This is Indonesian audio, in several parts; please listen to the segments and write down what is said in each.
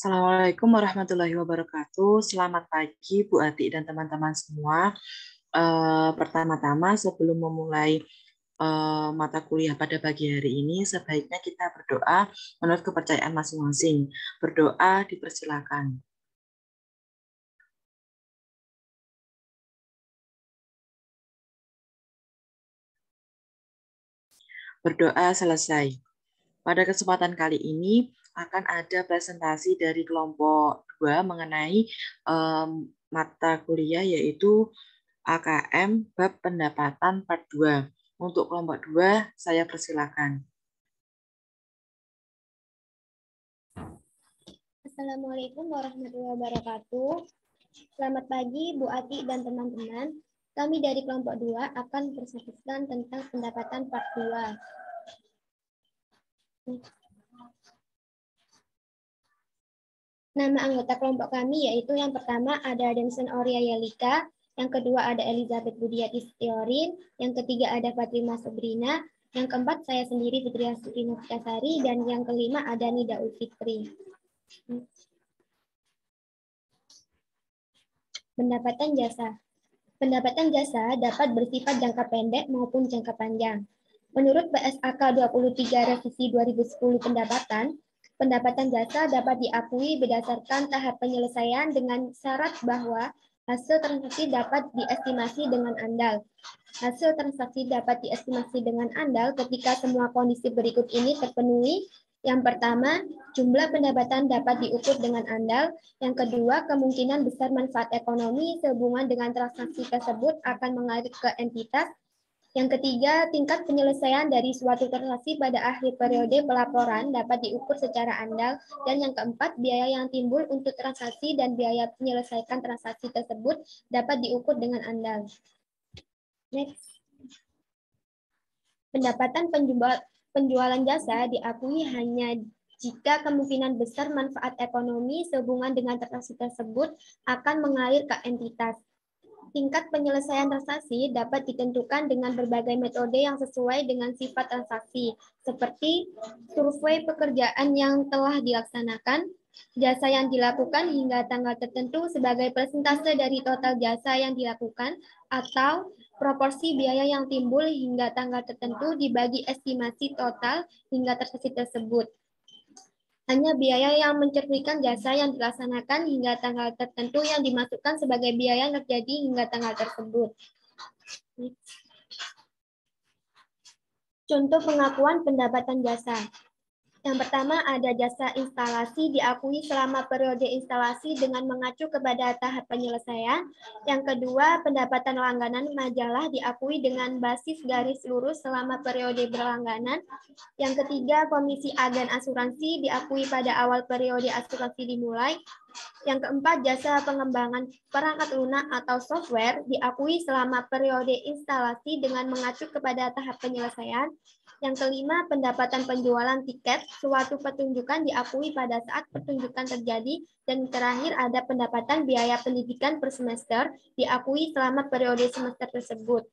Assalamualaikum warahmatullahi wabarakatuh. Selamat pagi Bu Ati dan teman-teman semua. Pertama-tama sebelum memulai mata kuliah pada pagi hari ini, sebaiknya kita berdoa menurut kepercayaan masing-masing. Berdoa dipersilakan. Berdoa selesai. Pada kesempatan kali ini akan ada presentasi dari kelompok 2 mengenai mata kuliah yaitu AKM Bab Pendapatan Part 2. Untuk kelompok 2, saya persilakan. Assalamualaikum warahmatullahi wabarakatuh. Selamat pagi Bu Ati dan teman-teman. Kami dari kelompok 2 akan bersaksikan tentang pendapatan part 2. Nama anggota kelompok kami yaitu yang pertama ada Denson Aurea Yalika, yang kedua ada Elizabeth Budiati Setiorin, yang ketiga ada Fatima Sabrina, yang keempat saya sendiri Fitria Surinofriasari, dan yang kelima ada Nida Ulfitri. Pendapatan jasa. Pendapatan jasa dapat bersifat jangka pendek maupun jangka panjang. Menurut PSAK 23 Revisi 2010 pendapatan jasa dapat diakui berdasarkan tahap penyelesaian dengan syarat bahwa hasil transaksi dapat diestimasi dengan andal. Hasil transaksi dapat diestimasi dengan andal ketika semua kondisi berikut ini terpenuhi. Yang pertama, jumlah pendapatan dapat diukur dengan andal. Yang kedua, kemungkinan besar manfaat ekonomi sehubungan dengan transaksi tersebut akan mengalir ke entitas. Yang ketiga, tingkat penyelesaian dari suatu transaksi pada akhir periode pelaporan dapat diukur secara andal. Dan yang keempat, biaya yang timbul untuk transaksi dan biaya menyelesaikan transaksi tersebut dapat diukur dengan andal. Next. Pendapatan penjualan jasa diakui hanya jika kemungkinan besar manfaat ekonomi sehubungan dengan transaksi tersebut akan mengalir ke entitas. Tingkat penyelesaian transaksi dapat ditentukan dengan berbagai metode yang sesuai dengan sifat transaksi, seperti survei pekerjaan yang telah dilaksanakan, jasa yang dilakukan hingga tanggal tertentu sebagai persentase dari total jasa yang dilakukan, atau proporsi biaya yang timbul hingga tanggal tertentu dibagi estimasi total hingga transaksi tersebut. Hanya biaya yang mencerminkan jasa yang dilaksanakan hingga tanggal tertentu yang dimasukkan sebagai biaya yang terjadi hingga tanggal tersebut. Contoh pengakuan pendapatan jasa. Yang pertama ada jasa instalasi diakui selama periode instalasi dengan mengacu kepada tahap penyelesaian. Yang kedua, pendapatan langganan majalah diakui dengan basis garis lurus selama periode berlangganan. Yang ketiga, komisi agen asuransi diakui pada awal periode asuransi dimulai. Yang keempat, jasa pengembangan perangkat lunak atau software diakui selama periode instalasi dengan mengacu kepada tahap penyelesaian. Yang kelima, pendapatan penjualan tiket suatu pertunjukan diakui pada saat pertunjukan terjadi. Dan terakhir ada pendapatan biaya pendidikan per semester diakui selama periode semester tersebut.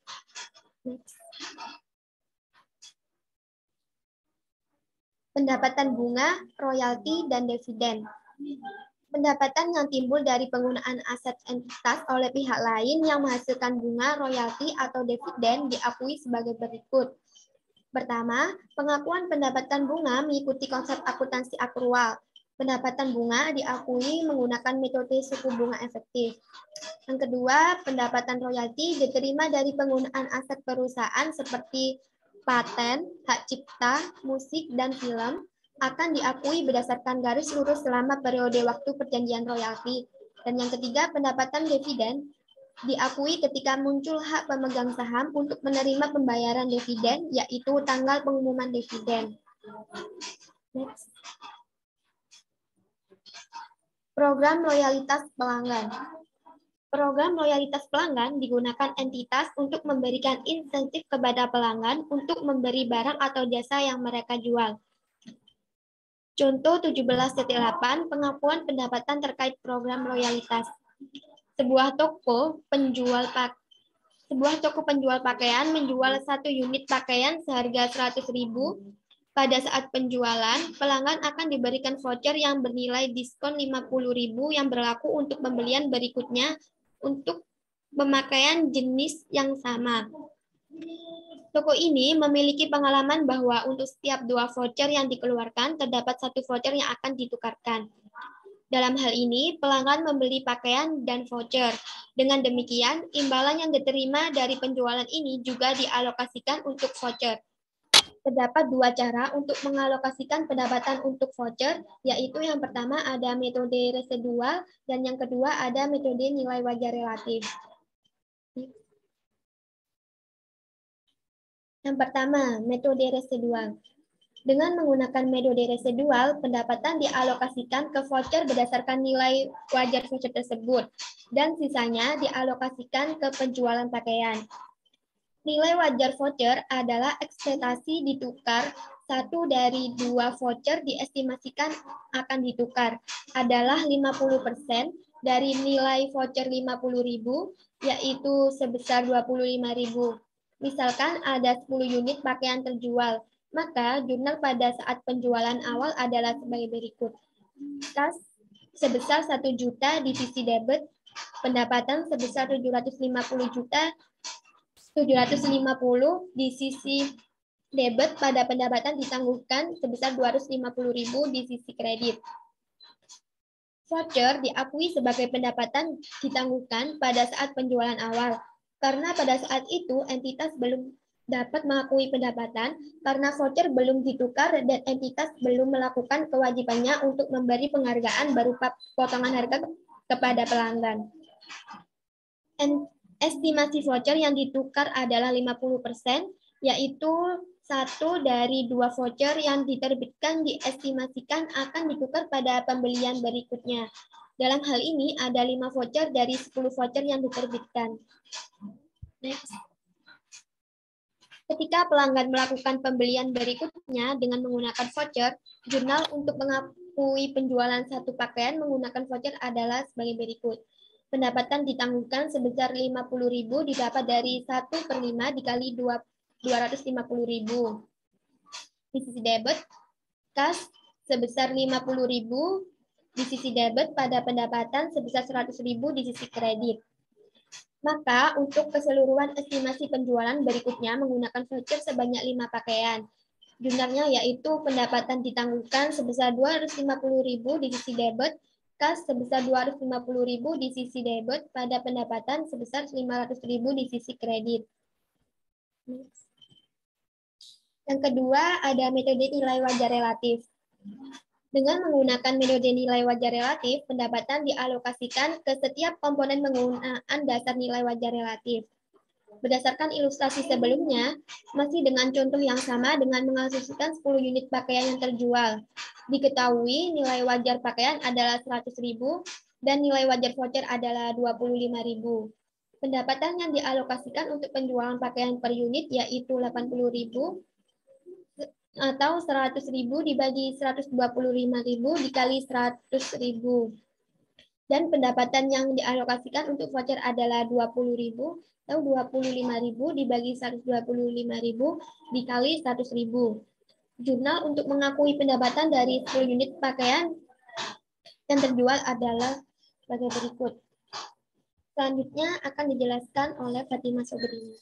Pendapatan bunga, royalti, dan dividen. Pendapatan yang timbul dari penggunaan aset entitas oleh pihak lain yang menghasilkan bunga, royalti, atau dividen diakui sebagai berikut. Pertama, pengakuan pendapatan bunga mengikuti konsep akuntansi akrual. Pendapatan bunga diakui menggunakan metode suku bunga efektif. Yang kedua, pendapatan royalti diterima dari penggunaan aset perusahaan seperti paten, hak cipta, musik, dan film akan diakui berdasarkan garis lurus selama periode waktu perjanjian royalti. Dan yang ketiga, pendapatan dividen diakui ketika muncul hak pemegang saham untuk menerima pembayaran dividen, yaitu tanggal pengumuman dividen. Next. Program loyalitas pelanggan. Program loyalitas pelanggan digunakan entitas untuk memberikan insentif kepada pelanggan untuk memberi barang atau jasa yang mereka jual. Contoh 17.8 pengakuan pendapatan terkait program loyalitas. Sebuah toko penjual pakaian menjual 1 unit pakaian seharga 100.000 Pada saat penjualan, pelanggan akan diberikan voucher yang bernilai diskon 50.000 yang berlaku untuk pembelian berikutnya untuk pemakaian jenis yang sama. Toko ini memiliki pengalaman bahwa untuk setiap 2 voucher yang dikeluarkan, terdapat 1 voucher yang akan ditukarkan. Dalam hal ini, pelanggan membeli pakaian dan voucher. Dengan demikian, imbalan yang diterima dari penjualan ini juga dialokasikan untuk voucher. Terdapat 2 cara untuk mengalokasikan pendapatan untuk voucher, yaitu yang pertama ada metode residual dan yang kedua ada metode nilai wajar relatif. Yang pertama, metode residual. Dengan menggunakan metode residual, pendapatan dialokasikan ke voucher berdasarkan nilai wajar voucher tersebut, dan sisanya dialokasikan ke penjualan pakaian. Nilai wajar voucher adalah ekspektasi ditukar 1 dari 2 voucher diestimasikan akan ditukar adalah 50% dari nilai voucher 50.000, yaitu sebesar 25.000. Misalkan ada 10 unit pakaian terjual, maka jurnal pada saat penjualan awal adalah sebagai berikut. Kas sebesar 1 juta di sisi debit, pendapatan sebesar 750 di sisi debit pada pendapatan ditangguhkan sebesar 250.000 di sisi kredit. Voucher diakui sebagai pendapatan ditangguhkan pada saat penjualan awal, karena pada saat itu entitas belum dapat mengakui pendapatan karena voucher belum ditukar dan entitas belum melakukan kewajibannya untuk memberi penghargaan berupa potongan harga kepada pelanggan. Estimasi voucher yang ditukar adalah 50%, yaitu 1 dari 2 voucher yang diterbitkan diestimasikan akan ditukar pada pembelian berikutnya. Dalam hal ini ada 5 voucher dari 10 voucher yang diterbitkan. Next. Ketika pelanggan melakukan pembelian berikutnya dengan menggunakan voucher, jurnal untuk mengakui penjualan satu pakaian menggunakan voucher adalah sebagai berikut. Pendapatan ditangguhkan sebesar 50.000 didapat dari 1/5 dikali 250.000. Di sisi debit, kas sebesar 50.000 di sisi debit pada pendapatan sebesar 100.000 di sisi kredit. Maka untuk keseluruhan estimasi penjualan berikutnya menggunakan voucher sebanyak 5 pakaian. Jumlahnya yaitu pendapatan ditangguhkan sebesar 250.000 di sisi debit, kas sebesar 250.000 di sisi debit pada pendapatan sebesar 500.000 di sisi kredit. Yang kedua ada metode nilai wajar relatif. Dengan menggunakan metode nilai wajar relatif, pendapatan dialokasikan ke setiap komponen penggunaan dasar nilai wajar relatif. Berdasarkan ilustrasi sebelumnya, masih dengan contoh yang sama dengan mengasumsikan 10 unit pakaian yang terjual. Diketahui nilai wajar pakaian adalah 100.000 dan nilai wajar voucher adalah 25.000. Pendapatan yang dialokasikan untuk penjualan pakaian per unit yaitu 80.000 atau 100.000 dibagi 125.000 dikali 100.000. Dan pendapatan yang dialokasikan untuk voucher adalah 20.000 atau 25.000 dibagi 125.000 dikali 100.000. Jurnal untuk mengakui pendapatan dari 10 unit pakaian yang terjual adalah sebagai berikut. Selanjutnya akan dijelaskan oleh Fatimah Sobrini.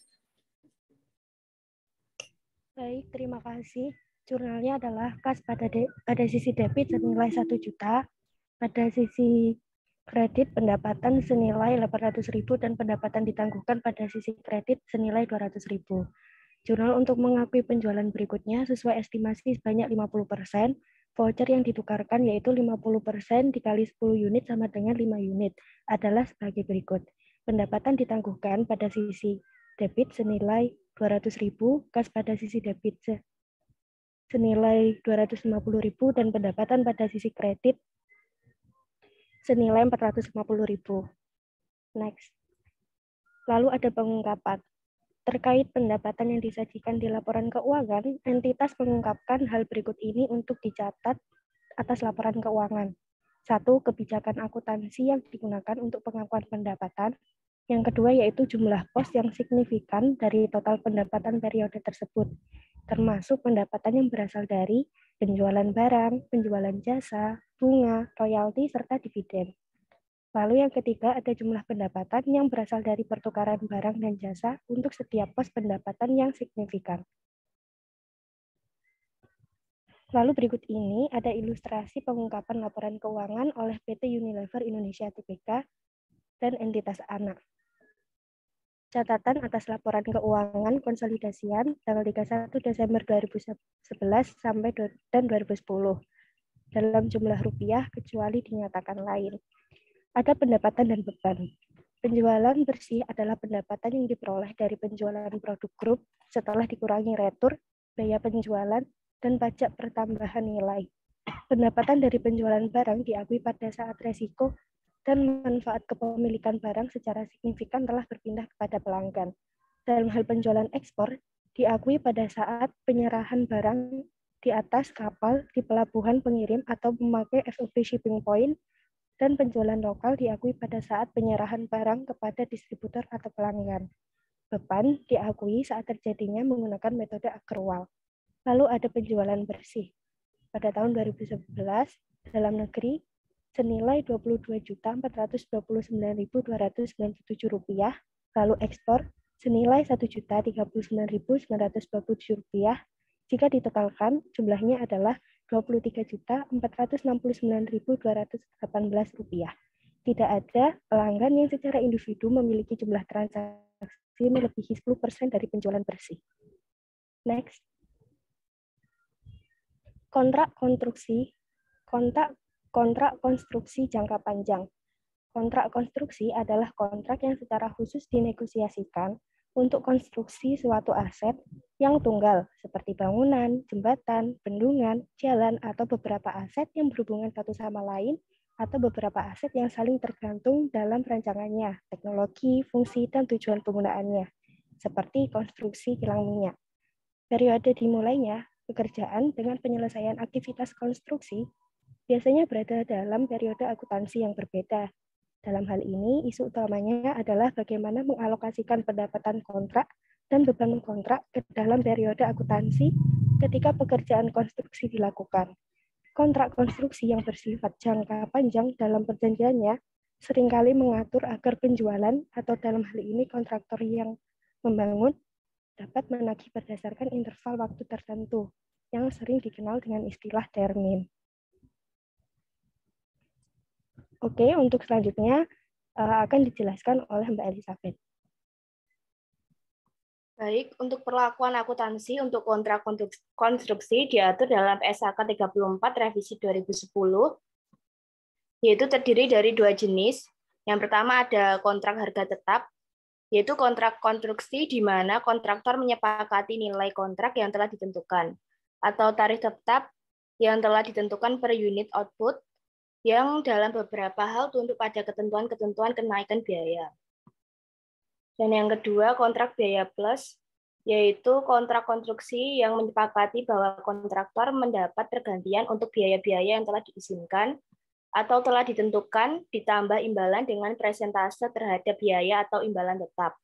Baik, terima kasih. Jurnalnya adalah kas pada sisi debit senilai 1 juta, pada sisi kredit pendapatan senilai 800.000 dan pendapatan ditangguhkan pada sisi kredit senilai 200.000. Jurnal untuk mengakui penjualan berikutnya sesuai estimasi sebanyak 50%, voucher yang ditukarkan yaitu 50% dikali 10 unit sama dengan 5 unit adalah sebagai berikut. Pendapatan ditangguhkan pada sisi debit senilai 200.000, kas pada sisi debit senilai 250.000 dan pendapatan pada sisi kredit senilai 450.000. Next. Lalu ada pengungkapan. Terkait pendapatan yang disajikan di laporan keuangan, entitas mengungkapkan hal berikut ini untuk dicatat atas laporan keuangan. 1. Kebijakan akuntansi yang digunakan untuk pengakuan pendapatan. Yang kedua yaitu jumlah pos yang signifikan dari total pendapatan periode tersebut. termasuk pendapatan yang berasal dari penjualan barang, penjualan jasa, bunga, royalti, serta dividen. Lalu yang ketiga, ada jumlah pendapatan yang berasal dari pertukaran barang dan jasa untuk setiap pos pendapatan yang signifikan. Lalu berikut ini ada ilustrasi pengungkapan laporan keuangan oleh PT Unilever Indonesia Tbk dan entitas anak. Catatan atas laporan keuangan konsolidasian tanggal 31 Desember 2011 sampai dan 2010 dalam jumlah rupiah kecuali dinyatakan lain. Ada pendapatan dan beban. Penjualan bersih adalah pendapatan yang diperoleh dari penjualan produk grup setelah dikurangi retur, biaya penjualan, dan pajak pertambahan nilai. Pendapatan dari penjualan barang diakui pada saat resiko dan manfaat kepemilikan barang secara signifikan telah berpindah kepada pelanggan. Dalam hal penjualan ekspor, diakui pada saat penyerahan barang di atas kapal, di pelabuhan pengirim, atau memakai FOB shipping point, dan penjualan lokal diakui pada saat penyerahan barang kepada distributor atau pelanggan. Beban diakui saat terjadinya menggunakan metode akrual. Lalu ada penjualan bersih. Pada tahun 2011, dalam negeri senilai Rp22.429.297, lalu ekspor senilai Rp1.039.927. Jika ditotalkan, jumlahnya adalah Rp23.469.218. Tidak ada pelanggan yang secara individu memiliki jumlah transaksi melebihi 10% dari penjualan bersih. Next. Kontrak konstruksi jangka panjang. Kontrak konstruksi adalah kontrak yang secara khusus dinegosiasikan untuk konstruksi suatu aset yang tunggal, seperti bangunan, jembatan, bendungan, jalan, atau beberapa aset yang berhubungan satu sama lain, atau beberapa aset yang saling tergantung dalam rancangannya, teknologi, fungsi, dan tujuan penggunaannya, seperti konstruksi kilang minyak. Periode dimulainya pekerjaan dengan penyelesaian aktivitas konstruksi biasanya berada dalam periode akuntansi yang berbeda. Dalam hal ini, isu utamanya adalah bagaimana mengalokasikan pendapatan kontrak dan beban kontrak ke dalam periode akuntansi ketika pekerjaan konstruksi dilakukan. Kontrak konstruksi yang bersifat jangka panjang dalam perjanjiannya seringkali mengatur agar penjualan atau dalam hal ini kontraktor yang membangun dapat menagih berdasarkan interval waktu tertentu yang sering dikenal dengan istilah termin. Oke, untuk selanjutnya akan dijelaskan oleh Mbak Elizabeth. Baik, untuk perlakuan akuntansi untuk kontrak konstruksi diatur dalam SAK 34 revisi 2010, yaitu terdiri dari dua jenis. Yang pertama ada kontrak harga tetap, yaitu kontrak konstruksi di mana kontraktor menyepakati nilai kontrak yang telah ditentukan, atau tarif tetap yang telah ditentukan per unit output, yang dalam beberapa hal tunduk pada ketentuan-ketentuan kenaikan biaya. Dan yang kedua, kontrak biaya plus, yaitu kontrak konstruksi yang menyepakati bahwa kontraktor mendapat pergantian untuk biaya-biaya yang telah diizinkan atau telah ditentukan ditambah imbalan dengan persentase terhadap biaya atau imbalan tetap.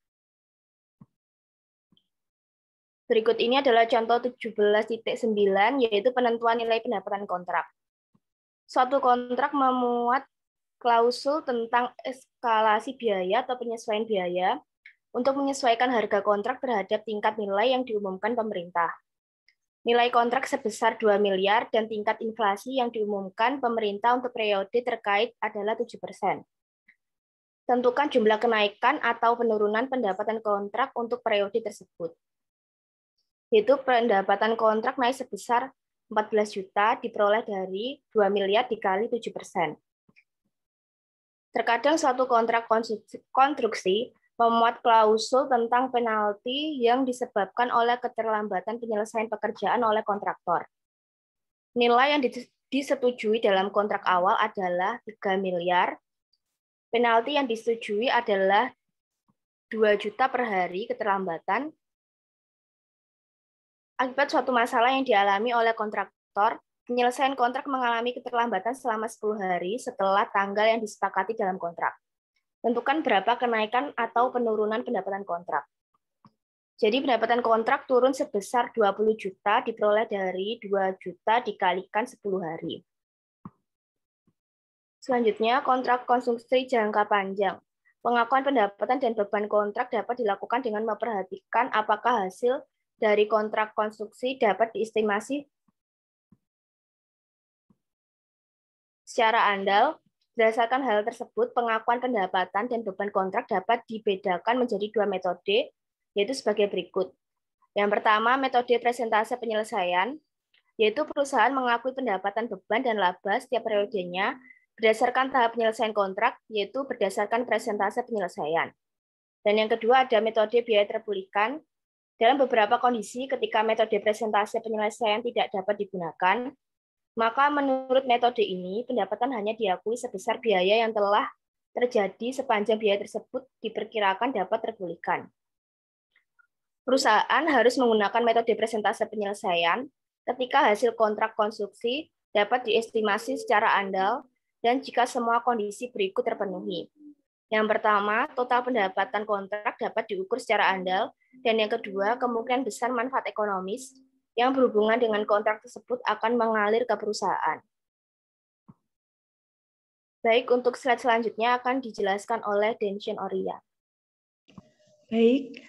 Berikut ini adalah contoh 17.9, yaitu penentuan nilai pendapatan kontrak. Suatu kontrak memuat klausul tentang eskalasi biaya atau penyesuaian biaya untuk menyesuaikan harga kontrak terhadap tingkat nilai yang diumumkan pemerintah. Nilai kontrak sebesar 2 miliar dan tingkat inflasi yang diumumkan pemerintah untuk periode terkait adalah 7%. Tentukan jumlah kenaikan atau penurunan pendapatan kontrak untuk periode tersebut. Yaitu pendapatan kontrak naik sebesar 14 juta diperoleh dari 2 miliar dikali 7%. Terkadang suatu kontrak konstruksi memuat klausul tentang penalti yang disebabkan oleh keterlambatan penyelesaian pekerjaan oleh kontraktor. Nilai yang disetujui dalam kontrak awal adalah 3 miliar. Penalti yang disetujui adalah 2 juta per hari keterlambatan. Akibat suatu masalah yang dialami oleh kontraktor, penyelesaian kontrak mengalami keterlambatan selama 10 hari setelah tanggal yang disepakati dalam kontrak. Tentukan berapa kenaikan atau penurunan pendapatan kontrak. Jadi pendapatan kontrak turun sebesar 20 juta diperoleh dari 2 juta dikalikan 10 hari. Selanjutnya, kontrak konstruksi jangka panjang. Pengakuan pendapatan dan beban kontrak dapat dilakukan dengan memperhatikan apakah hasil dari kontrak konstruksi dapat diestimasi secara andal. Berdasarkan hal tersebut, pengakuan pendapatan dan beban kontrak dapat dibedakan menjadi 2 metode, yaitu sebagai berikut. Yang pertama, metode presentase penyelesaian, yaitu perusahaan mengakui pendapatan beban dan laba setiap periodenya berdasarkan tahap penyelesaian kontrak, yaitu berdasarkan presentase penyelesaian. Dan yang kedua ada metode biaya terpulihkan. Dalam beberapa kondisi ketika metode presentase penyelesaian tidak dapat digunakan, maka menurut metode ini pendapatan hanya diakui sebesar biaya yang telah terjadi sepanjang biaya tersebut diperkirakan dapat terpulihkan. Perusahaan harus menggunakan metode presentase penyelesaian ketika hasil kontrak konstruksi dapat diestimasi secara andal dan jika semua kondisi berikut terpenuhi. Yang pertama, total pendapatan kontrak dapat diukur secara andal, dan yang kedua, kemungkinan besar manfaat ekonomis yang berhubungan dengan kontrak tersebut akan mengalir ke perusahaan. Baik, untuk slide selanjutnya akan dijelaskan oleh Dension Oria. Baik.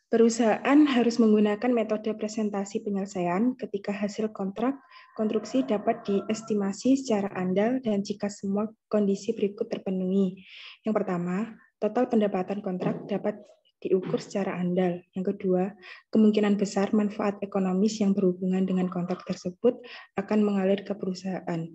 Perusahaan harus menggunakan metode presentasi penyelesaian ketika hasil kontrak konstruksi dapat diestimasi secara andal dan jika semua kondisi berikut terpenuhi. Yang pertama, total pendapatan kontrak dapat diukur secara andal. Yang kedua, kemungkinan besar manfaat ekonomis yang berhubungan dengan kontrak tersebut akan mengalir ke perusahaan.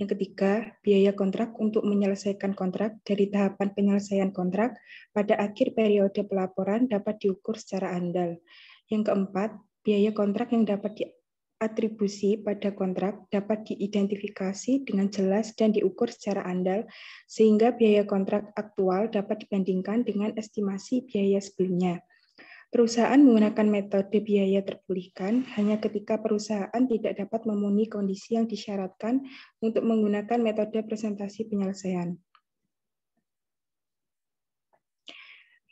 Yang ketiga, biaya kontrak untuk menyelesaikan kontrak dari tahapan penyelesaian kontrak pada akhir periode pelaporan dapat diukur secara andal. Yang keempat, biaya kontrak yang dapat diatribusi pada kontrak dapat diidentifikasi dengan jelas dan diukur secara andal, sehingga biaya kontrak aktual dapat dibandingkan dengan estimasi biaya sebelumnya. Perusahaan menggunakan metode biaya terpulihkan hanya ketika perusahaan tidak dapat memenuhi kondisi yang disyaratkan untuk menggunakan metode presentasi penyelesaian.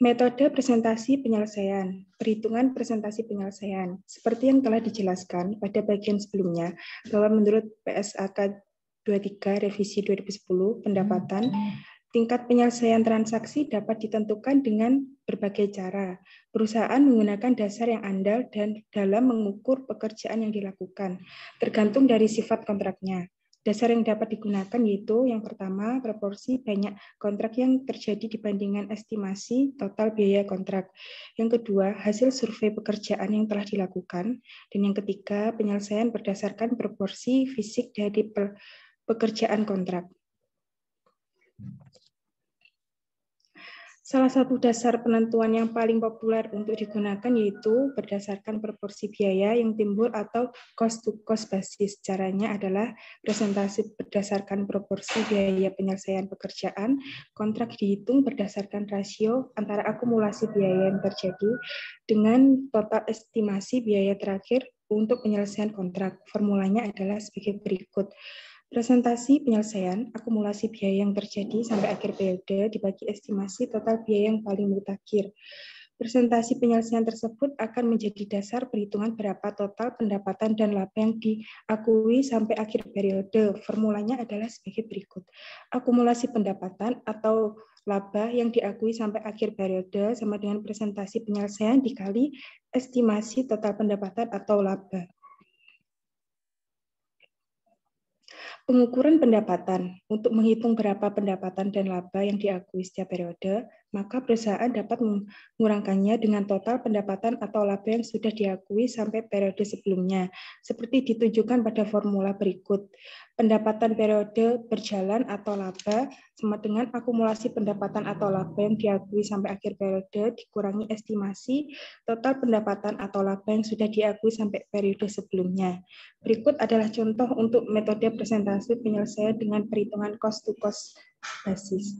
Metode presentasi penyelesaian, perhitungan presentasi penyelesaian. Seperti yang telah dijelaskan pada bagian sebelumnya, bahwa menurut PSAK 23 Revisi 2010, pendapatan tingkat penyelesaian transaksi dapat ditentukan dengan berbagai cara. Perusahaan menggunakan dasar yang andal dan dalam mengukur pekerjaan yang dilakukan, tergantung dari sifat kontraknya. Dasar yang dapat digunakan yaitu yang pertama, proporsi banyak kontrak yang terjadi dibandingkan estimasi total biaya kontrak. Yang kedua, hasil survei pekerjaan yang telah dilakukan. Dan yang ketiga, penyelesaian berdasarkan proporsi fisik dari pekerjaan kontrak. Salah satu dasar penentuan yang paling populer untuk digunakan yaitu berdasarkan proporsi biaya yang timbul atau cost-to-cost basis. Caranya adalah presentasi berdasarkan proporsi biaya penyelesaian pekerjaan. Kontrak dihitung berdasarkan rasio antara akumulasi biaya yang terjadi dengan total estimasi biaya terakhir untuk penyelesaian kontrak. Formulanya adalah sebagai berikut. Presentasi penyelesaian, akumulasi biaya yang terjadi sampai akhir periode dibagi estimasi total biaya yang paling mutakhir. Presentasi penyelesaian tersebut akan menjadi dasar perhitungan berapa total pendapatan dan laba yang diakui sampai akhir periode. Formulanya adalah sebagai berikut. Akumulasi pendapatan atau laba yang diakui sampai akhir periode sama dengan presentasi penyelesaian dikali estimasi total pendapatan atau laba. Pengukuran pendapatan. Untuk menghitung berapa pendapatan dan laba yang diakui setiap periode, maka perusahaan dapat mengurangkannya dengan total pendapatan atau laba yang sudah diakui sampai periode sebelumnya, seperti ditunjukkan pada formula berikut. Pendapatan periode berjalan atau laba sama dengan akumulasi pendapatan atau laba yang diakui sampai akhir periode dikurangi estimasi total pendapatan atau laba yang sudah diakui sampai periode sebelumnya. Berikut adalah contoh untuk metode presentasi penyelesaian dengan perhitungan cost-to-cost basis.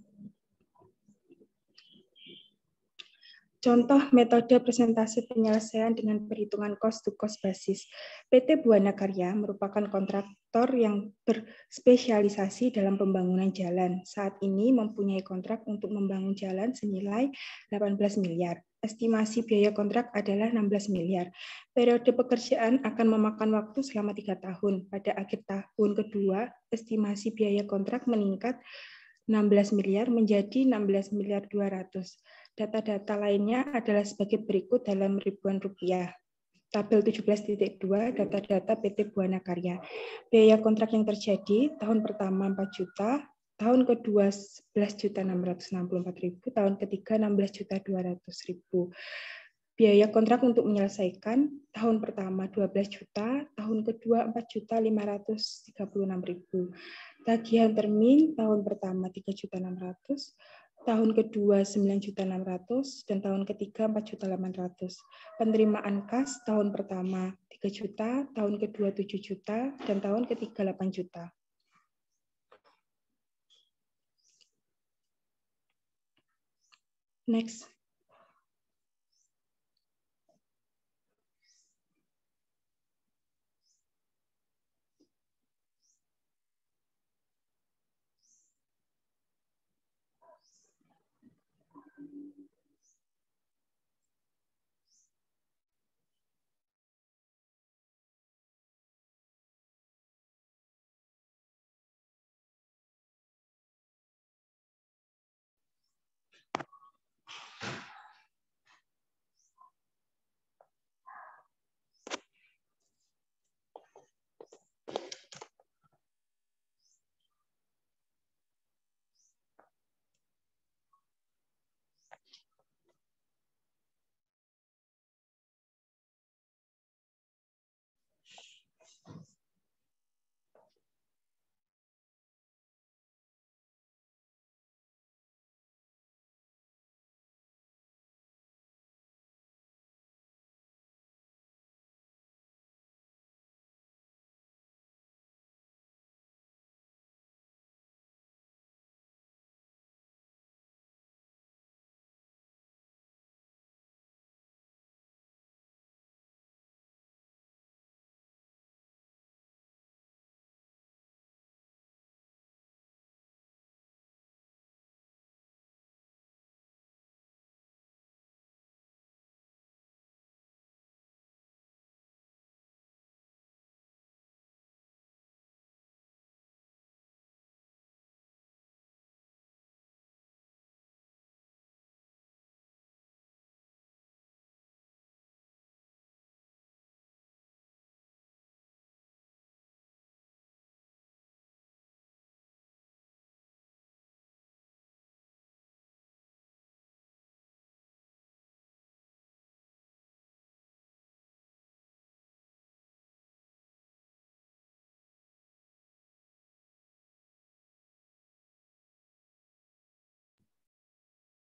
Contoh metode presentasi penyelesaian dengan perhitungan cost to cost basis. PT Buana Karya merupakan kontraktor yang berspesialisasi dalam pembangunan jalan. Saat ini mempunyai kontrak untuk membangun jalan senilai 18 miliar. Estimasi biaya kontrak adalah 16 miliar. Periode pekerjaan akan memakan waktu selama 3 tahun. Pada akhir tahun kedua, estimasi biaya kontrak meningkat 16 miliar menjadi 16 miliar 200. Data-data lainnya adalah sebagai berikut dalam ribuan rupiah. Tabel 17.2 data-data PT Buana Karya. Biaya kontrak yang terjadi tahun pertama 4 juta, tahun kedua 11.664.000, tahun ketiga 16.200.000. Biaya kontrak untuk menyelesaikan tahun pertama 12 juta, tahun kedua 4.536.000. Tagihan termin tahun pertama 3.600.000, tahun kedua 9.600.000, dan tahun ketiga 4.800.000. Penerimaan kas tahun pertama 3 juta, tahun kedua 7 juta, dan tahun ketiga 8 juta. Next.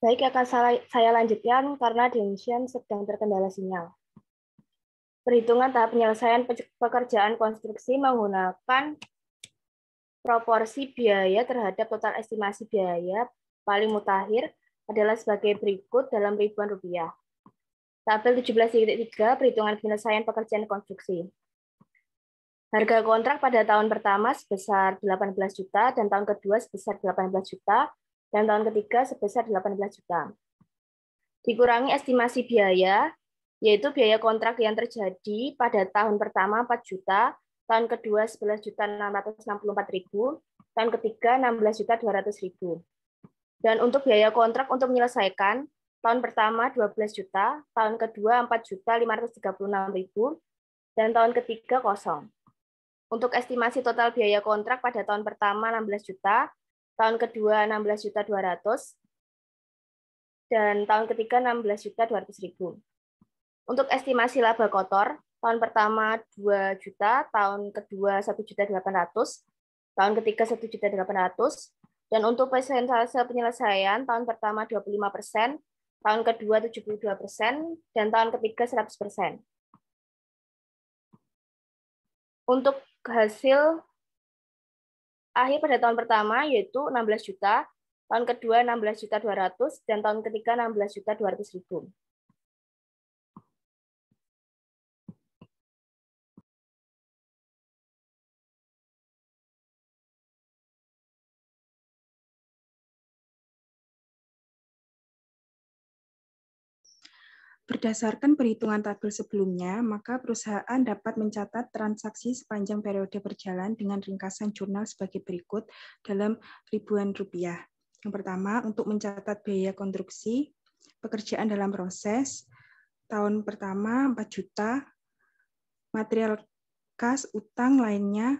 Baik, akan saya lanjutkan karena di Indonesia sedang terkendala sinyal. Perhitungan tahap penyelesaian pekerjaan konstruksi menggunakan proporsi biaya terhadap total estimasi biaya paling mutakhir adalah sebagai berikut dalam ribuan rupiah. Tabel 17.3 perhitungan penyelesaian pekerjaan konstruksi. Harga kontrak pada tahun pertama sebesar 18 juta dan tahun kedua sebesar 18 juta dan tahun ketiga sebesar 18 juta. Dikurangi estimasi biaya, yaitu biaya kontrak yang terjadi pada tahun pertama 4 juta, tahun kedua 11.664.000, tahun ketiga 16.200.000. Dan untuk biaya kontrak untuk menyelesaikan, tahun pertama 12 juta, tahun kedua 4.536.000, dan tahun ketiga kosong. Untuk estimasi total biaya kontrak pada tahun pertama 16 juta, tahun kedua 16.200.000, dan tahun ketiga 16.200.000. Untuk estimasi laba kotor, tahun pertama 2 juta, tahun kedua 1.800.000, tahun ketiga 1.800.000, dan untuk persentase penyelesaian tahun pertama 25%, tahun kedua 72%, dan tahun ketiga 100%. Untuk hasil akhir pada tahun pertama yaitu 16 juta, tahun kedua 16.200.000, dan tahun ketiga 16.200.000. Berdasarkan perhitungan tabel sebelumnya, maka perusahaan dapat mencatat transaksi sepanjang periode berjalan dengan ringkasan jurnal sebagai berikut dalam ribuan rupiah. Yang pertama, untuk mencatat biaya konstruksi, pekerjaan dalam proses, tahun pertama 4 juta, material kas, utang lainnya,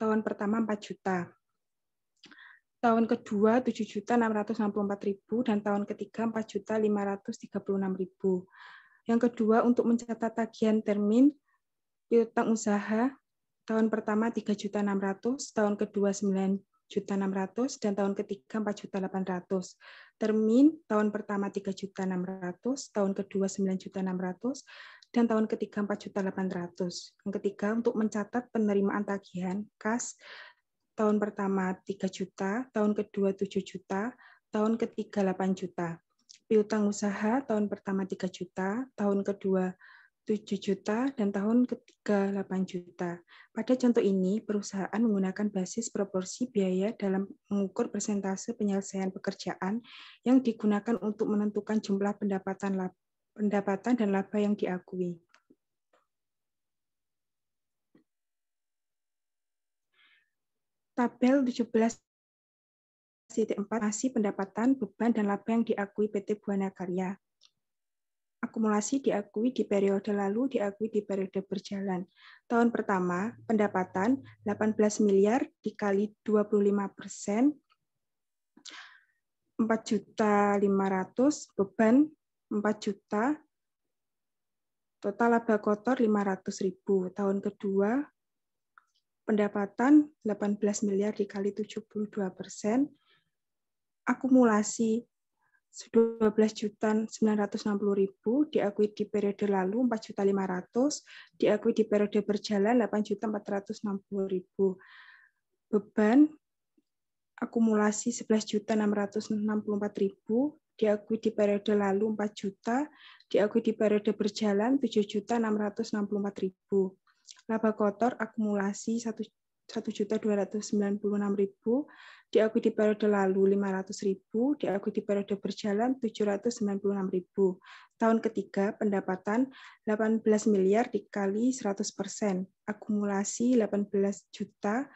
tahun pertama 4 juta. Tahun kedua 7.664.000 dan tahun ketiga 4.536.000. Yang kedua, untuk mencatat tagihan termin piutang usaha, tahun pertama 3.600.000, tahun kedua 9.600.000 dan tahun ketiga 4.800.000. Termin tahun pertama 3.600.000, tahun kedua 9.600.000 dan tahun ketiga 4.800.000. Yang ketiga, untuk mencatat penerimaan tagihan kas, tahun pertama 3 juta, tahun kedua 7 juta, tahun ketiga 8 juta. Piutang usaha tahun pertama 3 juta, tahun kedua 7 juta, dan tahun ketiga 8 juta. Pada contoh ini, perusahaan menggunakan basis proporsi biaya dalam mengukur persentase penyelesaian pekerjaan yang digunakan untuk menentukan jumlah pendapatan dan laba yang diakui. Tabel 17 masih pendapatan, beban, dan laba yang diakui PT Buana Karya. Akumulasi diakui di periode lalu, diakui di periode berjalan. Tahun pertama, pendapatan 18 miliar dikali 25%, 4.500.000, beban 4 juta, total laba kotor 500.000. Tahun kedua, pendapatan 18 miliar dikali 72%, akumulasi 12.960.000 diakui di periode lalu 4.500.000, diakui di periode berjalan 8.460.000. Beban akumulasi 11.664.000 diakui di periode lalu 4 juta, diakui di periode berjalan 7.664.000. Laba kotor akumulasi 1.296.000 diakui di periode lalu 500.000, diakui di periode berjalan 796.000. Tahun ketiga pendapatan 18 miliar dikali 100%, akumulasi 18 juta,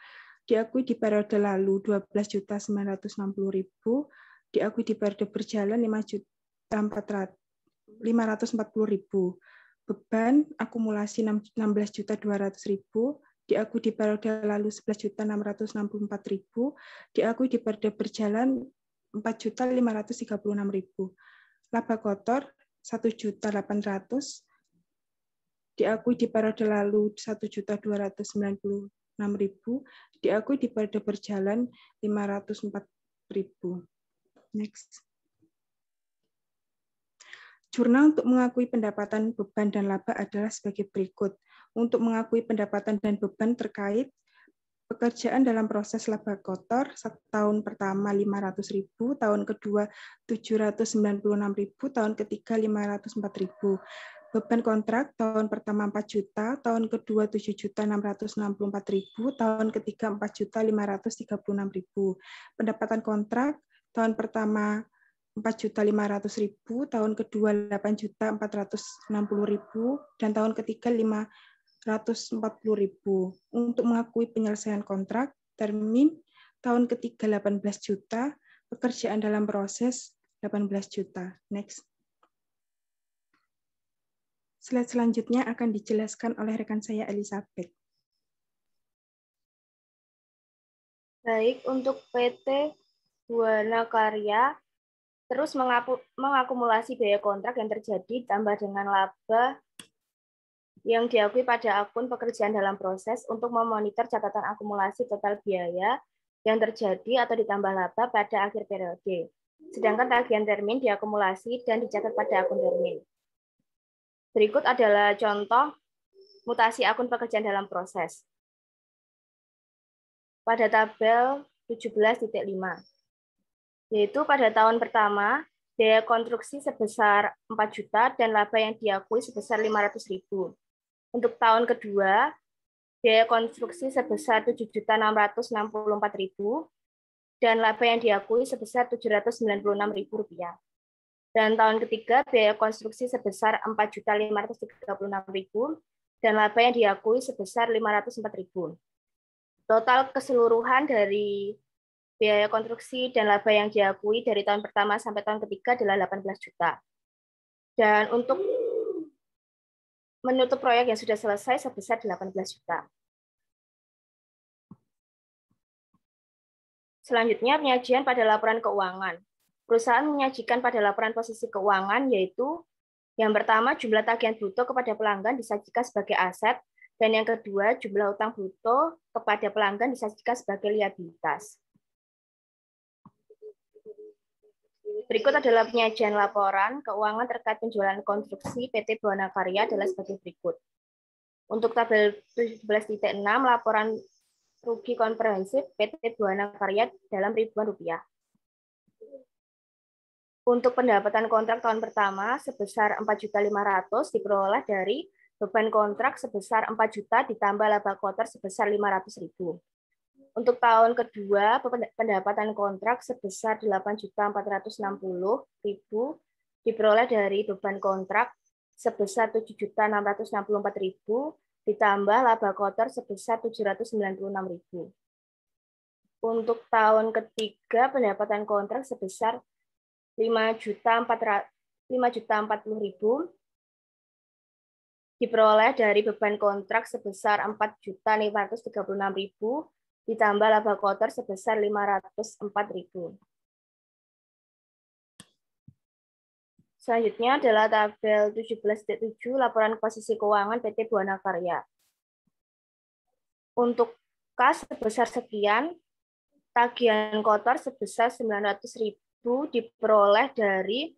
diakui di periode lalu 12.960.000, diakui di periode berjalan 540.000. Beban akumulasi 16.200.000, diakui di periode lalu 11.664.000, diakui di periode berjalan 4.536.000. Laba kotor 1.800.000, diakui di periode lalu 1.296.000, diakui di periode berjalan 504.000. Next. Jurnal untuk mengakui pendapatan, beban, dan laba adalah sebagai berikut. Untuk mengakui pendapatan dan beban terkait pekerjaan dalam proses laba kotor, tahun pertama 500.000, tahun kedua 796.000, tahun ketiga 504.000. Beban kontrak, tahun pertama 4 juta, tahun kedua 7.664.000, tahun ketiga 4.536.000. Pendapatan kontrak, tahun pertama 4.500.000, tahun kedua 8.460.000, dan tahun ketiga 540.000. Untuk mengakui penyelesaian kontrak, termin, tahun ketiga 18 juta, pekerjaan dalam proses 18 juta. Next. Slide selanjutnya akan dijelaskan oleh rekan saya Elizabeth. Baik, untuk PT Buana Karya, terus mengakumulasi biaya kontrak yang terjadi tambah dengan laba yang diakui pada akun pekerjaan dalam proses untuk memonitor catatan akumulasi total biaya yang terjadi atau ditambah laba pada akhir periode. Sedangkan tagihan termin diakumulasi dan dicatat pada akun termin. Berikut adalah contoh mutasi akun pekerjaan dalam proses. Pada tabel 17.5. Yaitu pada tahun pertama, biaya konstruksi sebesar 4 juta dan laba yang diakui sebesar 500.000. Untuk tahun kedua, biaya konstruksi sebesar 7.664.000 dan laba yang diakui sebesar 796.000 rupiah. Dan tahun ketiga biaya konstruksi sebesar 4.536.000 dan laba yang diakui sebesar 504.000. Total keseluruhan dari biaya konstruksi dan laba yang diakui dari tahun pertama sampai tahun ketiga adalah 18 juta. Dan untuk menutup proyek yang sudah selesai sebesar 18 juta. Selanjutnya, penyajian pada laporan keuangan. Perusahaan menyajikan pada laporan posisi keuangan yaitu yang pertama, jumlah tagihan bruto kepada pelanggan disajikan sebagai aset, dan yang kedua, jumlah utang bruto kepada pelanggan disajikan sebagai liabilitas. Berikut adalah penyajian laporan keuangan terkait penjualan konstruksi PT Buana Karya adalah sebagai berikut. Untuk tabel 17.6, laporan rugi komprehensif PT Buana Karya dalam ribuan rupiah. Untuk pendapatan kontrak tahun pertama sebesar 4.500.000 diperoleh dari beban kontrak sebesar 4 juta ditambah laba kotor sebesar 500.000. Untuk tahun kedua, pendapatan kontrak sebesar 8.460.000 diperoleh dari beban kontrak sebesar 7.664.000 ditambah laba kotor sebesar 796.000. Untuk tahun ketiga, pendapatan kontrak sebesar 5.040.000 diperoleh dari beban kontrak sebesar 4.536.000 ditambah laba kotor sebesar 504.000. Selanjutnya adalah tabel 17.7 laporan posisi keuangan PT Buana Karya. Untuk kas sebesar sekian, tagihan kotor sebesar 900.000 diperoleh dari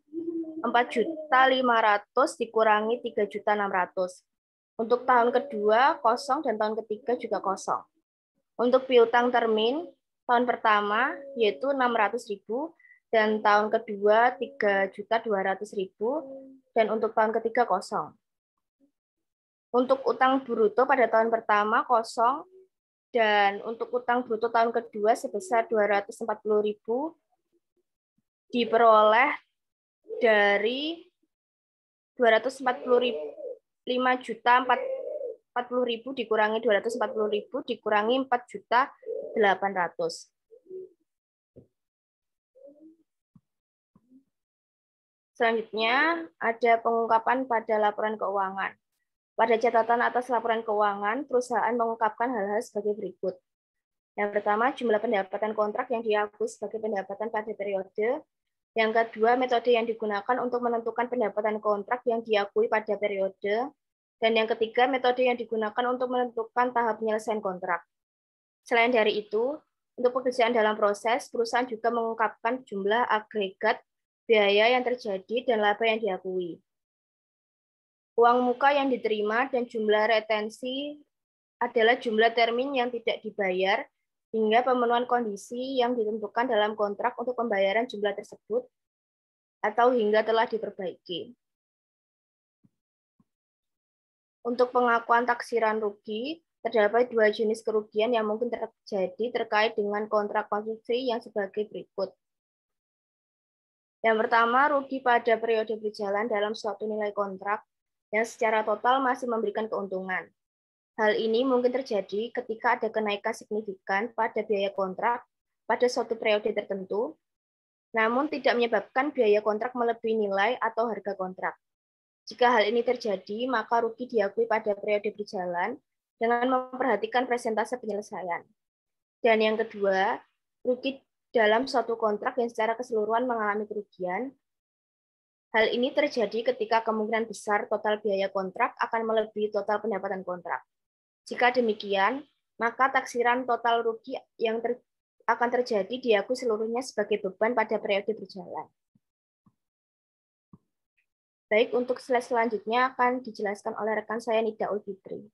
4.500.000 dikurangi 3.600.000. Untuk tahun kedua kosong dan tahun ketiga juga kosong. Untuk piutang termin tahun pertama yaitu 600.000 dan tahun kedua 3.200.000 dan untuk tahun ketiga kosong. Untuk utang bruto pada tahun pertama kosong dan untuk utang bruto tahun kedua sebesar 240.000 diperoleh dari 5.040.000 dikurangi 240.000 dikurangi 4.800.000. Selanjutnya ada pengungkapan pada laporan keuangan. Pada catatan atas laporan keuangan, perusahaan mengungkapkan hal-hal sebagai berikut. Yang pertama, jumlah pendapatan kontrak yang diakui sebagai pendapatan pada periode. Yang kedua, metode yang digunakan untuk menentukan pendapatan kontrak yang diakui pada periode. Dan yang ketiga, metode yang digunakan untuk menentukan tahap penyelesaian kontrak. Selain dari itu, untuk pekerjaan dalam proses, perusahaan juga mengungkapkan jumlah agregat biaya yang terjadi dan laba yang diakui. Uang muka yang diterima dan jumlah retensi adalah jumlah termin yang tidak dibayar hingga pemenuhan kondisi yang ditentukan dalam kontrak untuk pembayaran jumlah tersebut atau hingga telah diperbaiki. Untuk pengakuan taksiran rugi, terdapat dua jenis kerugian yang mungkin terjadi terkait dengan kontrak konstruksi yang sebagai berikut. Yang pertama, rugi pada periode berjalan dalam suatu nilai kontrak yang secara total masih memberikan keuntungan. Hal ini mungkin terjadi ketika ada kenaikan signifikan pada biaya kontrak pada suatu periode tertentu, namun tidak menyebabkan biaya kontrak melebihi nilai atau harga kontrak. Jika hal ini terjadi, maka rugi diakui pada periode berjalan dengan memperhatikan persentase penyelesaian. Dan yang kedua, rugi dalam suatu kontrak yang secara keseluruhan mengalami kerugian. Hal ini terjadi ketika kemungkinan besar total biaya kontrak akan melebihi total pendapatan kontrak. Jika demikian, maka taksiran total rugi yang akan terjadi diakui seluruhnya sebagai beban pada periode berjalan. Baik, untuk slide selanjutnya akan dijelaskan oleh rekan saya Nida Ulfitri.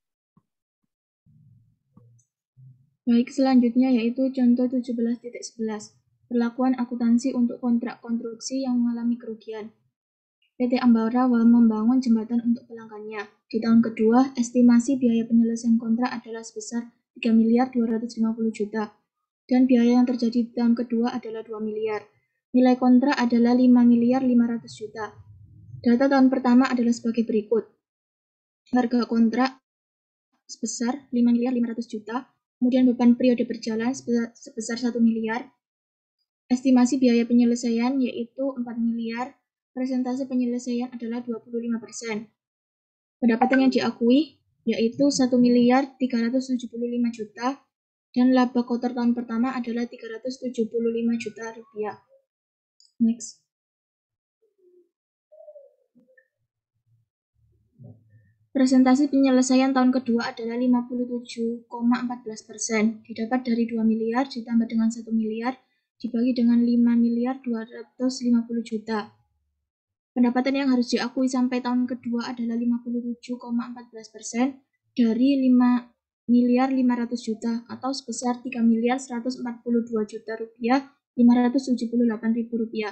Baik, selanjutnya yaitu contoh 17.11. Perlakuan akuntansi untuk kontrak konstruksi yang mengalami kerugian. PT Ambara membangun jembatan untuk pelanggannya. Di tahun kedua, estimasi biaya penyelesaian kontrak adalah sebesar 3.250.000.000 dan biaya yang terjadi di tahun kedua adalah 2 miliar. Nilai kontrak adalah 5.500.000.000 juta. Data tahun pertama adalah sebagai berikut. Harga kontrak sebesar 5.500.000.000 juta, kemudian beban periode berjalan sebesar 1 miliar, estimasi biaya penyelesaian yaitu 4 miliar, persentase penyelesaian adalah 25%. Pendapatan yang diakui yaitu 1.375.000.000 juta, dan laba kotor tahun pertama adalah 375 juta rupiah. Next. Presentasi penyelesaian tahun kedua adalah 57,14%, didapat dari 2 miliar ditambah dengan 1 miliar dibagi dengan 5.250.000.000 juta. Pendapatan yang harus diakui sampai tahun kedua adalah 57,14% dari 5.500.000 juta atau sebesar 3.142 juta rupiah 578.000 rupiah.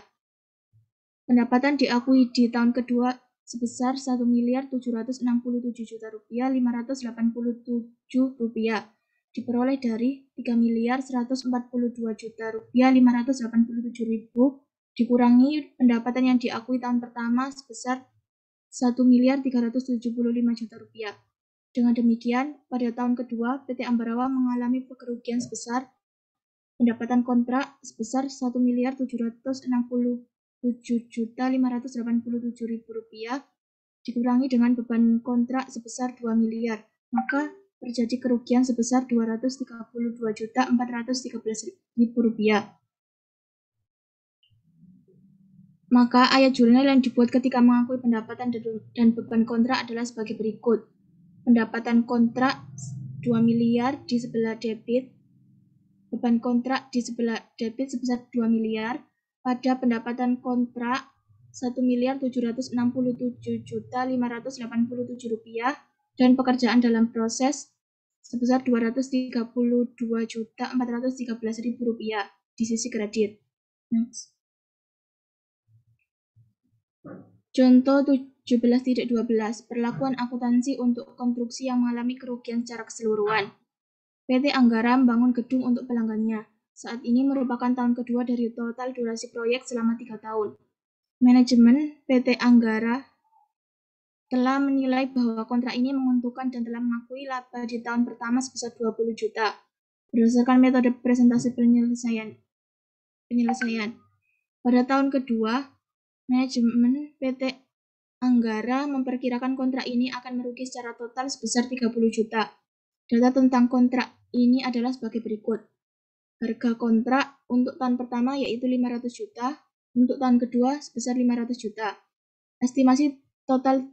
Pendapatan diakui di tahun kedua sebesar 1.767 juta rupiah 587 rupiah diperoleh dari 3.142 juta rupiah 587.000 dikurangi pendapatan yang diakui tahun pertama sebesar 1.375 juta rupiah. Dengan demikian, pada tahun kedua PT Ambarawa mengalami kerugian sebesar pendapatan kontrak sebesar 1.767.587.000 rupiah dikurangi dengan beban kontrak sebesar 2 miliar, maka terjadi kerugian sebesar 232.413.000 rupiah. Maka ayat jurnal yang dibuat ketika mengakui pendapatan dan beban kontrak adalah sebagai berikut. Pendapatan kontrak 2 miliar di sebelah debit, beban kontrak di sebelah debit sebesar 2 miliar, pada pendapatan kontrak 1.767.587 rupiah, dan pekerjaan dalam proses sebesar 232.413.000 rupiah di sisi kredit. Next. Contoh 17.12 Perlakuan akuntansi untuk konstruksi yang mengalami kerugian secara keseluruhan. PT Anggara membangun gedung untuk pelanggannya. Saat ini merupakan tahun kedua dari total durasi proyek selama 3 tahun. Manajemen PT Anggara telah menilai bahwa kontrak ini menguntungkan dan telah mengakui laba di tahun pertama sebesar 20 juta. Berdasarkan metode presentasi penyelesaian. Pada tahun kedua, manajemen PT Anggara memperkirakan kontrak ini akan merugi secara total sebesar 30 juta. Data tentang kontrak ini adalah sebagai berikut. Harga kontrak untuk tahun pertama yaitu 500 juta, untuk tahun kedua sebesar 500 juta. Estimasi total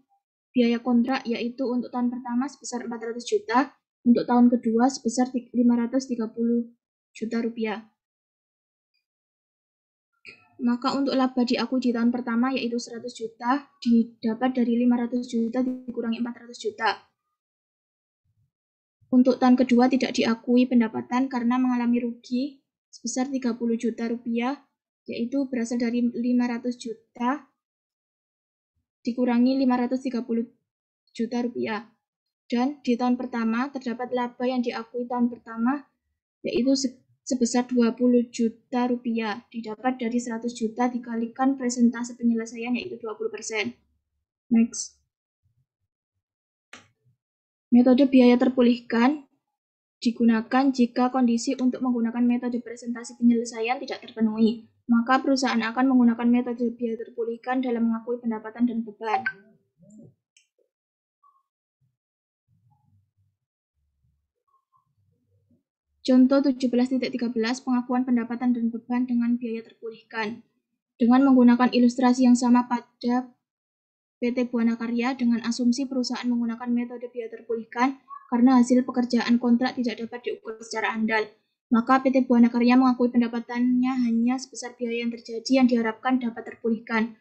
biaya kontrak yaitu untuk tahun pertama sebesar 400 juta, untuk tahun kedua sebesar 530 juta rupiah. Maka untuk laba diakui di tahun pertama yaitu 100 juta didapat dari 500 juta dikurangi 400 juta. Untuk tahun kedua tidak diakui pendapatan karena mengalami rugi sebesar 30 juta rupiah yaitu berasal dari 500 juta dikurangi 530 juta rupiah. Dan di tahun pertama terdapat laba yang diakui tahun pertama yaitu sebesar 20 juta rupiah didapat dari 100 juta dikalikan presentase penyelesaian yaitu 20%. Next. Metode biaya terpulihkan digunakan jika kondisi untuk menggunakan metode presentasi penyelesaian tidak terpenuhi. Maka perusahaan akan menggunakan metode biaya terpulihkan dalam mengakui pendapatan dan beban. Contoh 17.13 pengakuan pendapatan dan beban dengan biaya terpulihkan. Dengan menggunakan ilustrasi yang sama pada PT Buana Karya dengan asumsi perusahaan menggunakan metode biaya terpulihkan karena hasil pekerjaan kontrak tidak dapat diukur secara andal. Maka PT Buana Karya mengakui pendapatannya hanya sebesar biaya yang terjadi yang diharapkan dapat terpulihkan.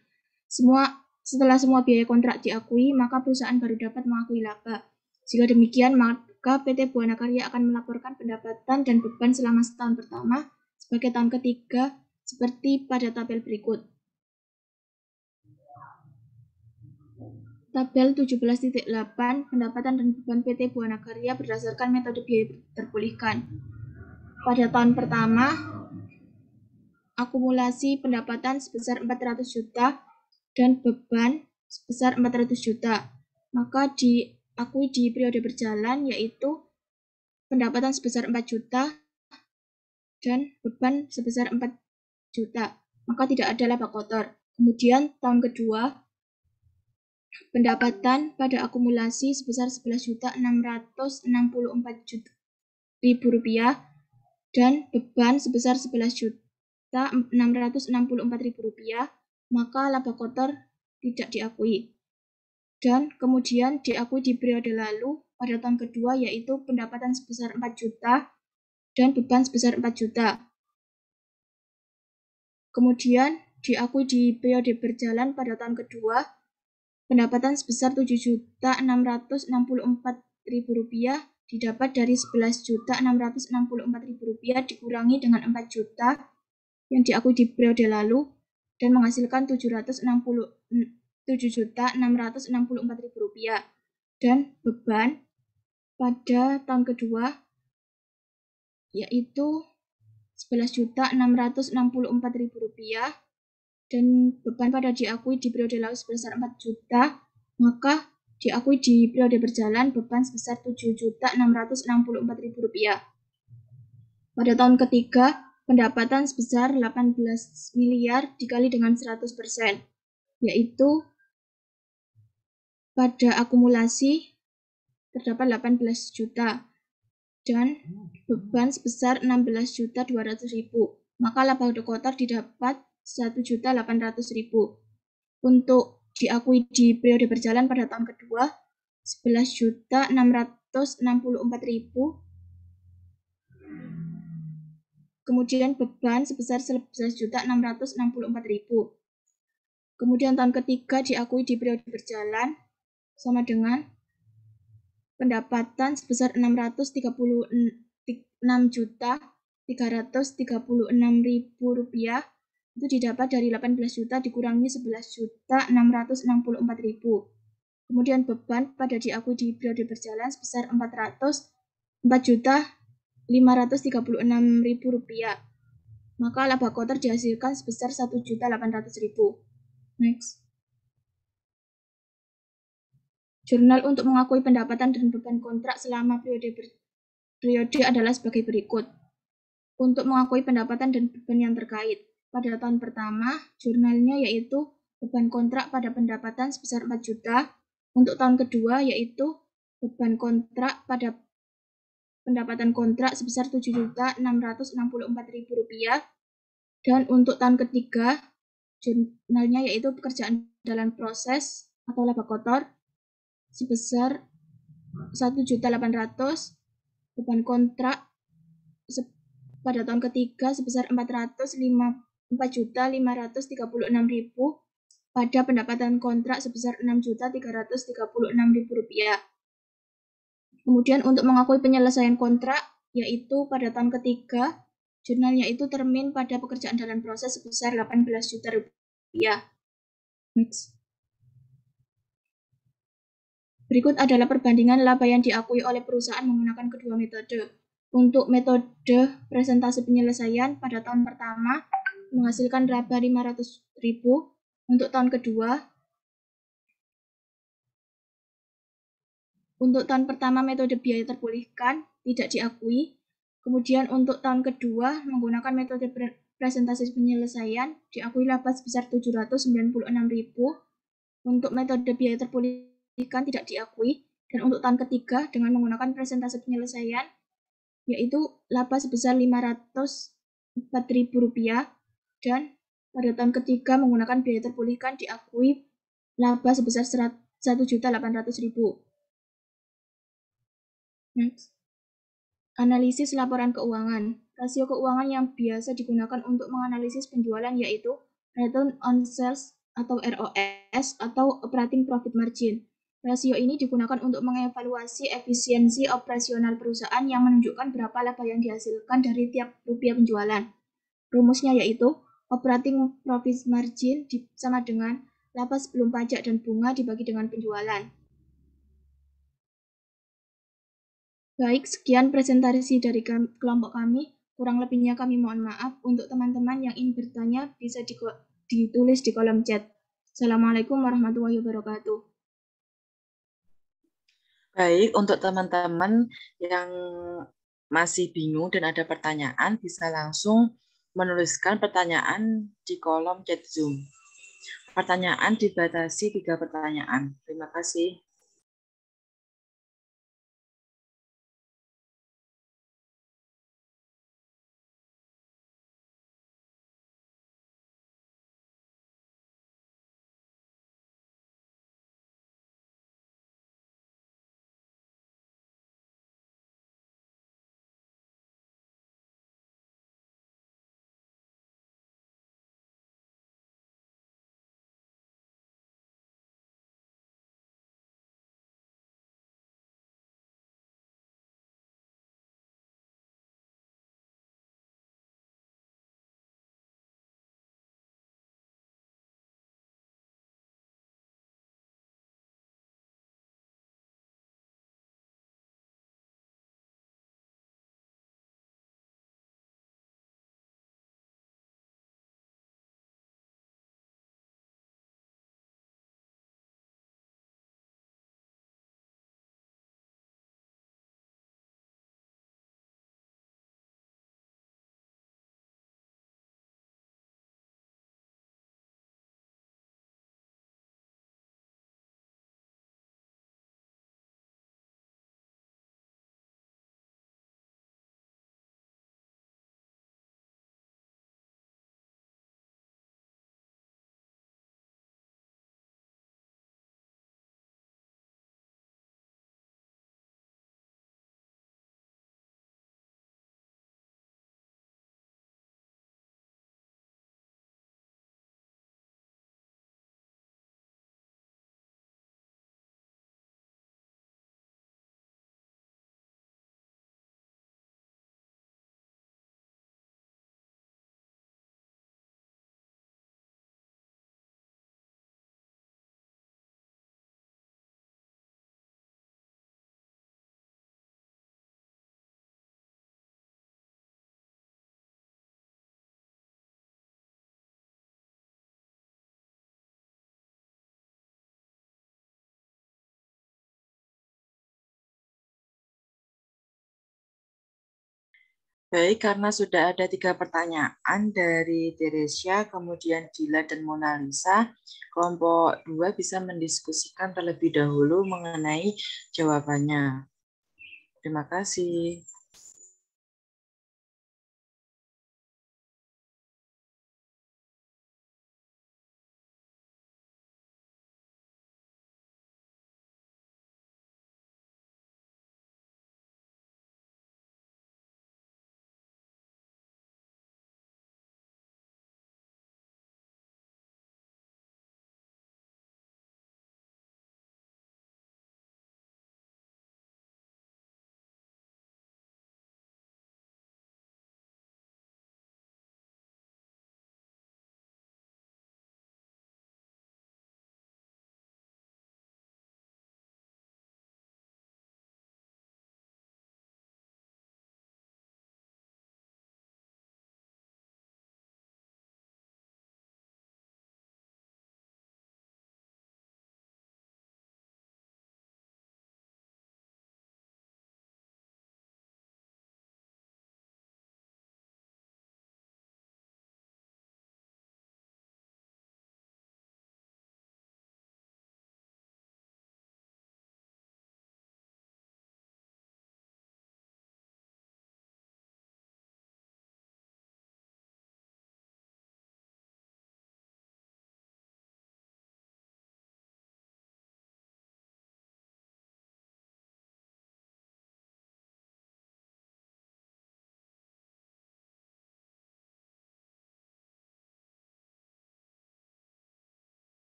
Setelah semua biaya kontrak diakui, maka perusahaan baru dapat mengakui laba. Jika demikian, maka PT Buana Karya akan melaporkan pendapatan dan beban selama setahun pertama sebagai tahun ketiga seperti pada tabel berikut. Tabel 17.8 pendapatan dan beban PT Buana Karya berdasarkan metode biaya terpulihkan. Pada tahun pertama, akumulasi pendapatan sebesar 400 juta dan beban sebesar 400 juta. Maka diakui di periode berjalan yaitu pendapatan sebesar 4 juta dan beban sebesar 4 juta. Maka tidak ada laba kotor. Kemudian tahun kedua, pendapatan pada akumulasi sebesar 11.664.000 rupiah dan beban sebesar 11.664.000 rupiah, maka laba kotor tidak diakui. Dan kemudian diakui di periode lalu pada tahun kedua yaitu pendapatan sebesar 4 juta dan beban sebesar 4 juta. Kemudian diakui di periode berjalan pada tahun kedua pendapatan sebesar 7.664.000 rupiah didapat dari 11.664.000 rupiah dikurangi dengan 4 juta yang diakui di periode lalu dan menghasilkan 7.664.000 rupiah. Dan beban pada tahun kedua yaitu 11.664.000 rupiah dan beban pada diakui di periode lalu sebesar 4 juta, maka diakui di periode berjalan beban sebesar 7.664.000 rupiah. Pada tahun ketiga, pendapatan sebesar 18 miliar dikali dengan 100%, yaitu pada akumulasi terdapat 18 juta dan beban sebesar 16.200.000, maka laba kotor didapat 1.800.000. Untuk diakui di periode berjalan pada tahun kedua 11.664.000, kemudian beban sebesar 11.664.000. Kemudian tahun ketiga diakui di periode berjalan sama dengan pendapatan sebesar 636.336.000 rupiah itu didapat dari 18 juta dikurangi 11.664.000. Kemudian beban pada diakui di periode berjalan sebesar 4.536.000 rupiah. Maka laba kotor dihasilkan sebesar 1.800.000. Next. Jurnal untuk mengakui pendapatan dan beban kontrak selama periode adalah sebagai berikut. Untuk mengakui pendapatan dan beban yang terkait, pada tahun pertama, jurnalnya yaitu beban kontrak pada pendapatan sebesar 4 juta. Untuk tahun kedua yaitu beban kontrak pada pendapatan kontrak sebesar 7.664.000 rupiah. Dan untuk tahun ketiga, jurnalnya yaitu pekerjaan dalam proses atau laba kotor sebesar 1.800.000, beban kontrak pada tahun ketiga sebesar 4.536.000 pada pendapatan kontrak sebesar 6.336.000 rupiah. Kemudian untuk mengakui penyelesaian kontrak yaitu pada tahun ketiga jurnalnya itu termin pada pekerjaan dalam proses sebesar 18 juta rupiah. Next. Berikut adalah perbandingan laba yang diakui oleh perusahaan menggunakan kedua metode. Untuk metode presentasi penyelesaian pada tahun pertama menghasilkan laba 500.000. Untuk tahun kedua, untuk tahun pertama metode biaya terpulihkan tidak diakui. Kemudian untuk tahun kedua menggunakan metode presentasi penyelesaian diakui laba sebesar 796.000. Untuk metode biaya terpulihkan tidak diakui. Dan untuk tahun ketiga dengan menggunakan presentasi penyelesaian yaitu laba sebesar 504.000 rupiah dan pada tahun ketiga menggunakan biaya terpulihkan diakui laba sebesar 1.800.000. Next. Analisis laporan keuangan. Rasio keuangan yang biasa digunakan untuk menganalisis penjualan yaitu Return on Sales atau ROS atau Operating Profit Margin. Rasio ini digunakan untuk mengevaluasi efisiensi operasional perusahaan yang menunjukkan berapa laba yang dihasilkan dari tiap rupiah penjualan. Rumusnya yaitu Operating Profit Margin sama dengan laba sebelum pajak dan bunga dibagi dengan penjualan. Baik, sekian presentasi dari kelompok kami. Kurang lebihnya kami mohon maaf. Untuk teman-teman yang ingin bertanya bisa ditulis di kolom chat. Assalamualaikum warahmatullahi wabarakatuh. Baik, untuk teman-teman yang masih bingung dan ada pertanyaan, bisa langsung menuliskan pertanyaan di kolom chat Zoom. Pertanyaan dibatasi 3 pertanyaan. Terima kasih. Baik, karena sudah ada 3 pertanyaan dari Teresia, kemudian Dila dan Mona Lisa, kelompok 2 bisa mendiskusikan terlebih dahulu mengenai jawabannya. Terima kasih.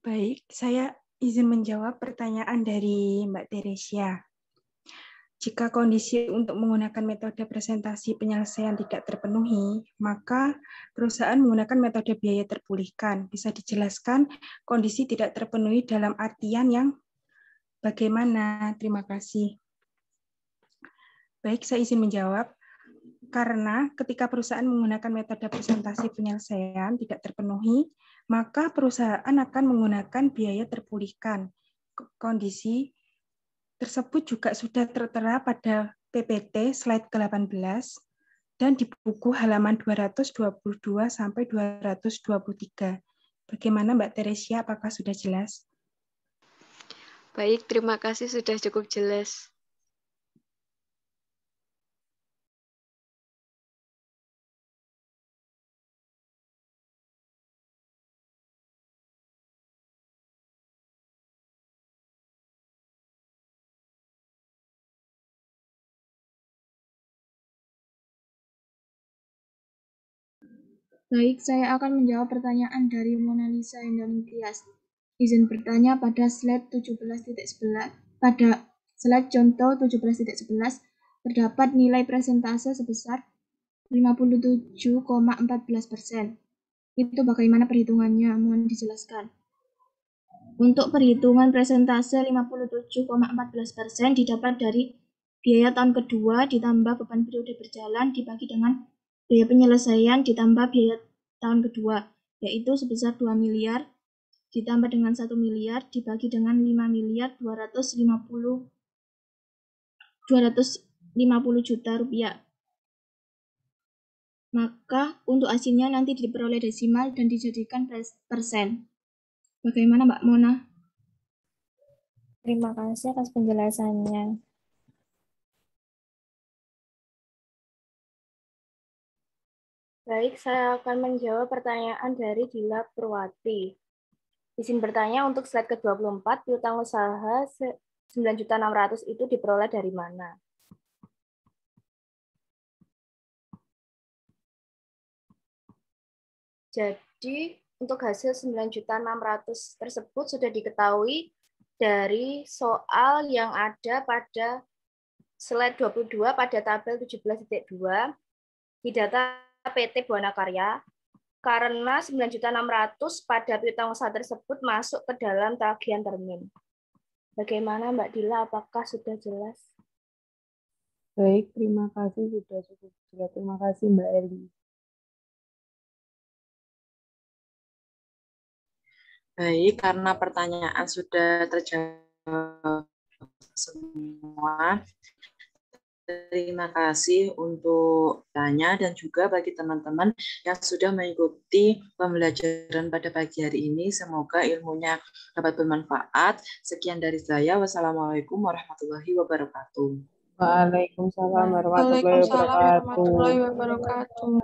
Baik, saya izin menjawab pertanyaan dari Mbak Teresia. Jika kondisi untuk menggunakan metode presentasi penyelesaian tidak terpenuhi, maka perusahaan menggunakan metode biaya terpulihkan. Bisa dijelaskan kondisi tidak terpenuhi dalam artian yang bagaimana? Terima kasih. Baik, saya izin menjawab. Karena ketika perusahaan menggunakan metode presentasi penyelesaian tidak terpenuhi, maka perusahaan akan menggunakan biaya terpulihkan. Kondisi tersebut juga sudah tertera pada PPT slide ke-18 dan di buku halaman 222 sampai 223. Bagaimana Mbak Teresia, apakah sudah jelas? Baik, terima kasih sudah cukup jelas. Baik, saya akan menjawab pertanyaan dari Mona Lisa Indoning Tias. Izin bertanya pada slide 17.11. Pada slide contoh 17.11 terdapat nilai presentase sebesar 57,14%. Itu bagaimana perhitungannya? Mohon dijelaskan. Untuk perhitungan presentase 57,14% didapat dari biaya tahun kedua ditambah beban periode berjalan dibagi dengan biaya penyelesaian ditambah biaya tahun kedua, yaitu sebesar 2 miliar ditambah dengan 1 miliar dibagi dengan 5.250 juta rupiah. Maka untuk hasilnya nanti diperoleh desimal dan dijadikan persen. Bagaimana Mbak Mona? Terima kasih atas penjelasannya. Baik, saya akan menjawab pertanyaan dari Dila Purwati. Izin bertanya untuk slide ke-24, piutang usaha 9.600.000 itu diperoleh dari mana? Jadi, untuk hasil 9.600.000 tersebut sudah diketahui dari soal yang ada pada slide 22 pada tabel 17.2 di data PT Buana Karya, karena 9.600.000 pada piutang usaha tersebut masuk ke dalam tagihan termin. Bagaimana Mbak Dila, apakah sudah jelas? Baik, terima kasih sudah cukup jelas. Terima kasih Mbak Eli. Baik, karena pertanyaan sudah terjawab semua, terima kasih untuk tanya dan juga bagi teman-teman yang sudah mengikuti pembelajaran pada pagi hari ini. Semoga ilmunya dapat bermanfaat. Sekian dari saya. Wassalamualaikum warahmatullahi wabarakatuh. Waalaikumsalam warahmatullahi wabarakatuh.